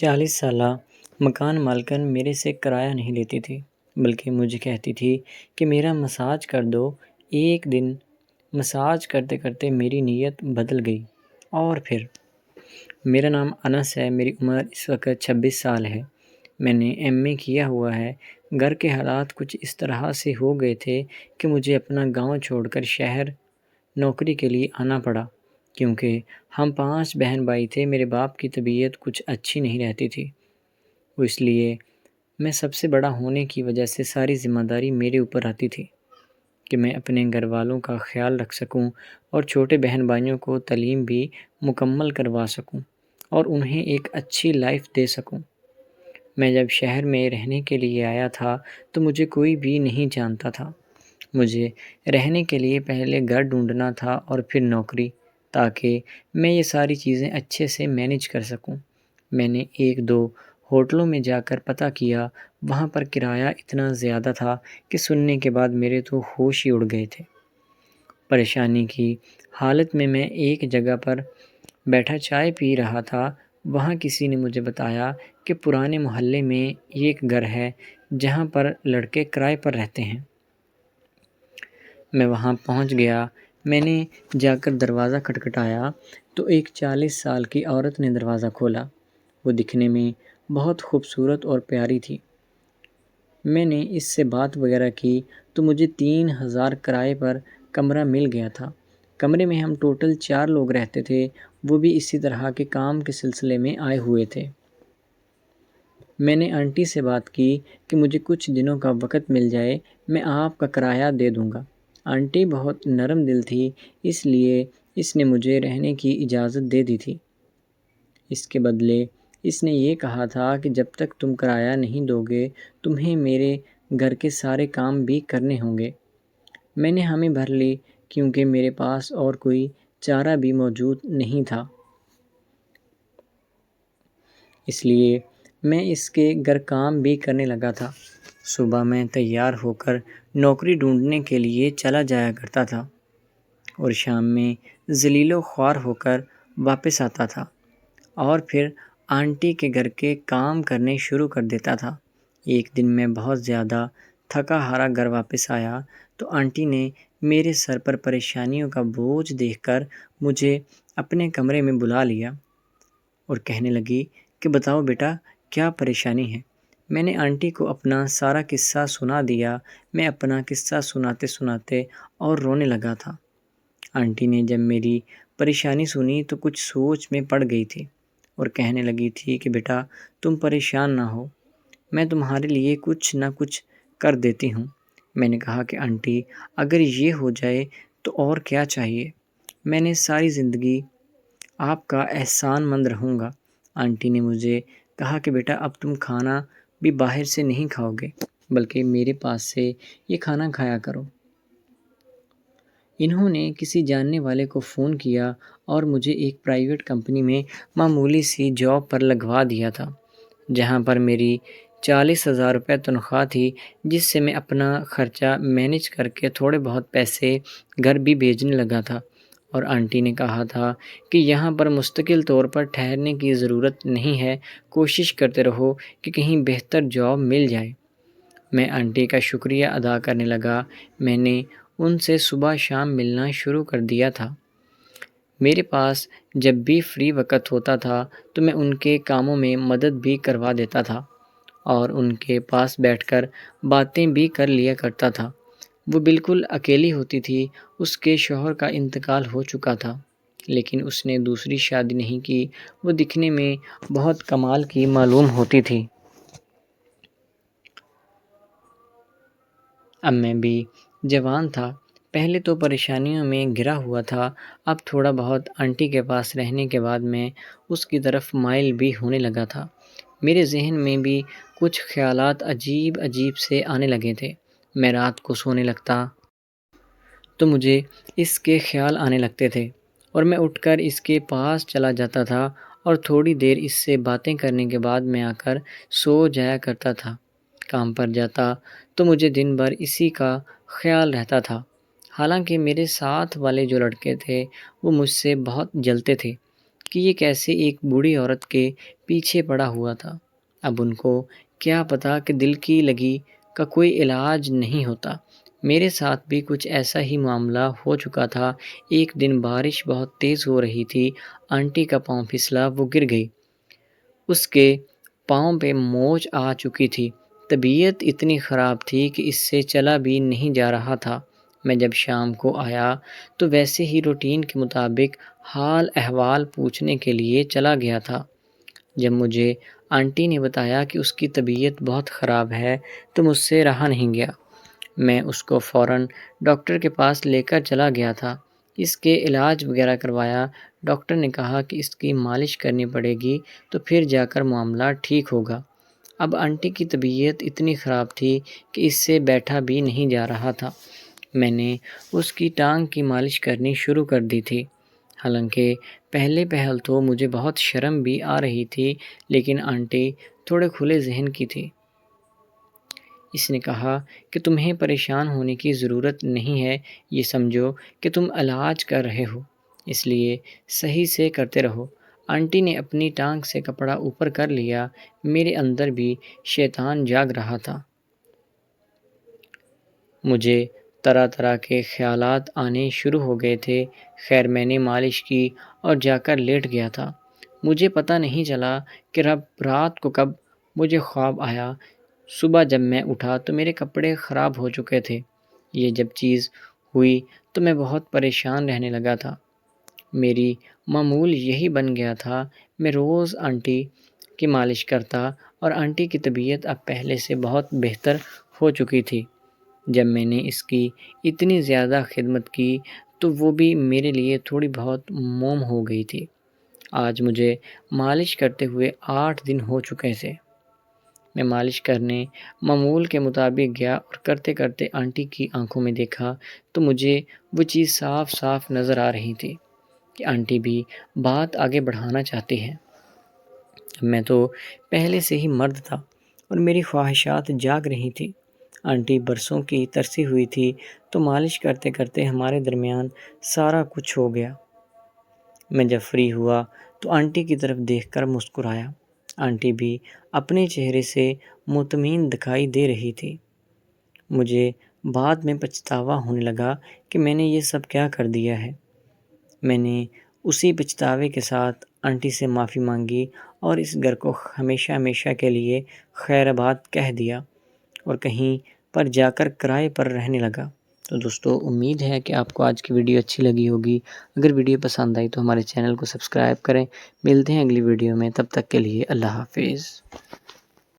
40 سالہ مکان مالکن میرے سے کرایہ نہیں لیتی تھی، بلکہ مجھے کہتی تھی کہ میرا مساج کر دو۔ ایک دن مساج کرتے کرتے میری نیت بدل گئی اور پھر میرا نام انس ہے، میری عمر اس وقت 26 سال ہے، میں نے ایم اے کیا ہوا ہے۔ گھر کے حالات کچھ اس طرح سے ہو گئے تھے کہ مجھے اپنا گاؤں چھوڑ کر شہر نوکری کے لیے آنا پڑا، کیونکہ ہم 5 بہن بھائی تھے۔ میرے باپ کی طبیعت کچھ اچھی نہیں رہتی تھی، اس لیے میں سب سے بڑا ہونے کی وجہ سے ساری ذمہ داری میرے اوپر آتی تھی کہ میں اپنے گھر والوں کا خیال رکھ سکوں اور چھوٹے بہن بھائیوں کو تعلیم بھی مکمل کروا سکوں اور انہیں ایک اچھی لائف دے سکوں۔ میں جب شہر میں رہنے کے لیے آیا تھا تو مجھے کوئی بھی نہیں جانتا تھا۔ مجھے رہنے کے لیے پہلے گھر ڈھونڈنا تھا اور پھر نوکری، تاکہ میں یہ ساری چیزیں اچھے سے مینیج کر سکوں۔ میں نے 1-2 ہوٹلوں میں جا کر پتہ کیا، وہاں پر کرایہ اتنا زیادہ تھا کہ سننے کے بعد میرے تو ہوش ہی اڑ گئے تھے۔ پریشانی کی حالت میں میں ایک جگہ پر بیٹھا چائے پی رہا تھا، وہاں کسی نے مجھے بتایا کہ پرانے محلے میں ایک گھر ہے جہاں پر لڑکے کرائے پر رہتے ہیں۔ میں وہاں پہنچ گیا۔ میں نے جا کر دروازہ کھٹکھٹایا تو ایک 40 سال کی عورت نے دروازہ کھولا۔ وہ دکھنے میں بہت خوبصورت اور پیاری تھی۔ میں نے اس سے بات وغیرہ کی تو مجھے 3000 کرائے پر کمرہ مل گیا تھا۔ کمرے میں ہم ٹوٹل 4 لوگ رہتے تھے، وہ بھی اسی طرح کے کام کے سلسلے میں آئے ہوئے تھے۔ میں نے آنٹی سے بات کی کہ مجھے کچھ دنوں کا وقت مل جائے، میں آپ کا کرایہ دے دوں گا۔ آنٹی بہت نرم دل تھی، اس لیے اس نے مجھے رہنے کی اجازت دے دی تھی۔ اس کے بدلے اس نے یہ کہا تھا کہ جب تک تم کرایہ نہیں دو گے تمہیں میرے گھر کے سارے کام بھی کرنے ہوں گے۔ میں نے حامی بھر لی، کیونکہ میرے پاس اور کوئی چارہ بھی موجود نہیں تھا۔ اس لیے میں اس کے گھر کام بھی کرنے لگا تھا۔ صبح میں تیار ہو کر نوکری ڈھونڈنے کے لیے چلا جایا کرتا تھا اور شام میں ذلیل و خوار ہو کر واپس آتا تھا اور پھر آنٹی کے گھر کے کام کرنے شروع کر دیتا تھا۔ ایک دن میں بہت زیادہ تھکا ہارا گھر واپس آیا تو آنٹی نے میرے سر پر پریشانیوں کا بوجھ دیکھ کر مجھے اپنے کمرے میں بلا لیا اور کہنے لگی کہ بتاؤ بیٹا، کیا پریشانی ہے؟ میں نے آنٹی کو اپنا سارا قصہ سنا دیا۔ میں اپنا قصہ سناتے سناتے اور رونے لگا تھا۔ آنٹی نے جب میری پریشانی سنی تو کچھ سوچ میں پڑ گئی تھی اور کہنے لگی تھی کہ بیٹا تم پریشان نہ ہو، میں تمہارے لیے کچھ نہ کچھ کر دیتی ہوں۔ میں نے کہا کہ آنٹی اگر یہ ہو جائے تو اور کیا چاہیے، میں نے ساری زندگی آپ کا احسان مند رہوں گا۔ آنٹی نے مجھے کہا کہ بیٹا اب تم کھانا بھی باہر سے نہیں کھاؤ گے، بلکہ میرے پاس سے یہ کھانا کھایا کرو۔ انہوں نے کسی جاننے والے کو فون کیا اور مجھے ایک پرائیویٹ کمپنی میں معمولی سی جاب پر لگوا دیا تھا، جہاں پر میری 40,000 روپے تنخواہ تھی، جس سے میں اپنا خرچہ مینیج کر کے تھوڑے بہت پیسے گھر بھی بھیجنے لگا تھا۔ اور آنٹی نے کہا تھا کہ یہاں پر مستقل طور پر ٹھہرنے کی ضرورت نہیں ہے، کوشش کرتے رہو کہ کہیں بہتر جاب مل جائے۔ میں آنٹی کا شکریہ ادا کرنے لگا۔ میں نے ان سے صبح شام ملنا شروع کر دیا تھا۔ میرے پاس جب بھی فری وقت ہوتا تھا تو میں ان کے کاموں میں مدد بھی کروا دیتا تھا اور ان کے پاس بیٹھ کر باتیں بھی کر لیا کرتا تھا۔ وہ بالکل اکیلی ہوتی تھی، اس کے شوہر کا انتقال ہو چکا تھا، لیکن اس نے دوسری شادی نہیں کی۔ وہ دکھنے میں بہت کمال کی معلوم ہوتی تھی۔ اب میں بھی جوان تھا، پہلے تو پریشانیوں میں گھرا ہوا تھا، اب تھوڑا بہت آنٹی کے پاس رہنے کے بعد میں اس کی طرف مائل بھی ہونے لگا تھا۔ میرے ذہن میں بھی کچھ خیالات عجیب عجیب سے آنے لگے تھے۔ میں رات کو سونے لگتا تو مجھے اس کے خیال آنے لگتے تھے اور میں اٹھ کر اس کے پاس چلا جاتا تھا اور تھوڑی دیر اس سے باتیں کرنے کے بعد میں آ کر سو جایا کرتا تھا۔ کام پر جاتا تو مجھے دن بھر اسی کا خیال رہتا تھا۔ حالانکہ میرے ساتھ والے جو لڑکے تھے وہ مجھ سے بہت جلتے تھے، کہ یہ کیسے ایک بوڑھی عورت کے پیچھے پڑا ہوا تھا۔ اب ان کو کیا پتا کہ دل کی لگی کا کوئی علاج نہیں ہوتا۔ میرے ساتھ بھی کچھ ایسا ہی معاملہ ہو چکا تھا۔ ایک دن بارش بہت تیز ہو رہی تھی، آنٹی کا پاؤں پھسلا، وہ گر گئی۔ اس کے پاؤں پہ موچ آ چکی تھی۔ طبیعت اتنی خراب تھی کہ اس سے چلا بھی نہیں جا رہا تھا۔ میں جب شام کو آیا تو ویسے ہی روٹین کے مطابق حال احوال پوچھنے کے لیے چلا گیا تھا۔ جب مجھے آنٹی نے بتایا کہ اس کی طبیعت بہت خراب ہے تو مجھ سے رہا نہیں گیا۔ میں اس کو فوراً ڈاکٹر کے پاس لے کر چلا گیا تھا۔ اس کے علاج وغیرہ کروایا۔ ڈاکٹر نے کہا کہ اس کی مالش کرنی پڑے گی تو پھر جا کر معاملہ ٹھیک ہوگا۔ اب آنٹی کی طبیعت اتنی خراب تھی کہ اس سے بیٹھا بھی نہیں جا رہا تھا۔ میں نے اس کی ٹانگ کی مالش کرنی شروع کر دی تھی۔ حالانکہ پہلے پہل تو مجھے بہت شرم بھی آ رہی تھی، لیکن آنٹی تھوڑے کھلے ذہن کی تھی۔ اس نے کہا کہ تمہیں پریشان ہونے کی ضرورت نہیں ہے، یہ سمجھو کہ تم علاج کر رہے ہو، اس لیے صحیح سے کرتے رہو۔ آنٹی نے اپنی ٹانگ سے کپڑا اوپر کر لیا۔ میرے اندر بھی شیطان جاگ رہا تھا۔ مجھے طرح طرح کے خیالات آنے شروع ہو گئے تھے۔ خیر میں نے مالش کی اور جا کر لیٹ گیا تھا۔ مجھے پتہ نہیں چلا کہ رات کو کب مجھے خواب آیا۔ صبح جب میں اٹھا تو میرے کپڑے خراب ہو چکے تھے۔ یہ جب چیز ہوئی تو میں بہت پریشان رہنے لگا تھا۔ میری معمول یہی بن گیا تھا، میں روز آنٹی کی مالش کرتا اور آنٹی کی طبیعت اب پہلے سے بہت بہتر ہو چکی تھی۔ جب میں نے اس کی اتنی زیادہ خدمت کی تو وہ بھی میرے لیے تھوڑی بہت موم ہو گئی تھی۔ آج مجھے مالش کرتے ہوئے 8 دن ہو چکے تھے۔ میں مالش کرنے معمول کے مطابق گیا اور کرتے کرتے آنٹی کی آنکھوں میں دیکھا تو مجھے وہ چیز صاف صاف نظر آ رہی تھی کہ آنٹی بھی بات آگے بڑھانا چاہتی ہیں۔ میں تو پہلے سے ہی مرد تھا اور میری خواہشات جاگ رہی تھی۔ آنٹی برسوں کی ترسی ہوئی تھی تو مالش کرتے کرتے ہمارے درمیان سارا کچھ ہو گیا۔ میں جب فری ہوا تو آنٹی کی طرف دیکھ کر مسکرایا۔ آنٹی بھی اپنے چہرے سے مطمئن دکھائی دے رہی تھی۔ مجھے بعد میں پچھتاوا ہونے لگا کہ میں نے یہ سب کیا کر دیا ہے۔ میں نے اسی پچھتاوے کے ساتھ آنٹی سے معافی مانگی اور اس گھر کو ہمیشہ ہمیشہ کے لیے خیر آباد کہہ دیا اور کہیں پر جا کر کرائے پر رہنے لگا۔ تو دوستو امید ہے کہ آپ کو آج کی ویڈیو اچھی لگی ہوگی۔ اگر ویڈیو پسند آئی تو ہمارے چینل کو سبسکرائب کریں۔ ملتے ہیں اگلی ویڈیو میں، تب تک کے لیے اللہ حافظ۔